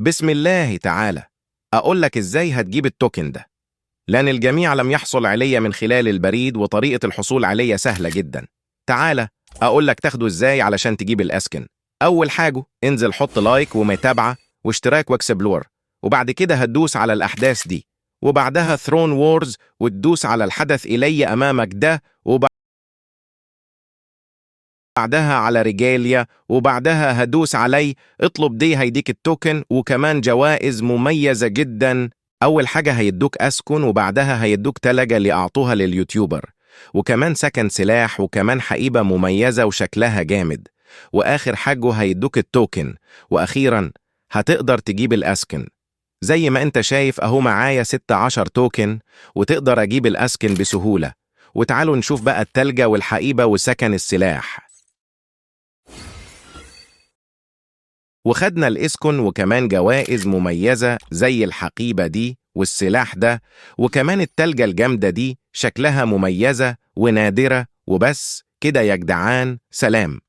بسم الله تعالى. أقول لك إزاي هتجيب التوكن ده، لأن الجميع لم يحصل عليه من خلال البريد، وطريقة الحصول عليه سهلة جدا. تعالى أقول لك تاخده إزاي علشان تجيب الأسكن. أول حاجة انزل حط لايك ومتابعة واشتراك واكسبلور، وبعد كده هتدوس على الأحداث دي، وبعدها ثرون وورز وتدوس على الحدث إلي أمامك ده، وبعدها على ريجاليا، وبعدها هدوس علي اطلب دي هيديك التوكن وكمان جوائز مميزة جدا. أول حاجة هيدوك أسكن، وبعدها هيدوك تلجة اللي أعطوها لليوتيوبر، وكمان سكن سلاح، وكمان حقيبة مميزة وشكلها جامد، وآخر حاجة هيدوك التوكن، وأخيرا هتقدر تجيب الأسكن. زي ما انت شايف اهو معايا 16 توكن، وتقدر اجيب الأسكن بسهولة. وتعالوا نشوف بقى التلجة والحقيبة وسكن السلاح. وخدنا الاسكن وكمان جوائز مميزة زي الحقيبة دي والسلاح ده، وكمان التلجة الجامدة دي شكلها مميزة ونادرة. وبس كده يا جدعان، سلام.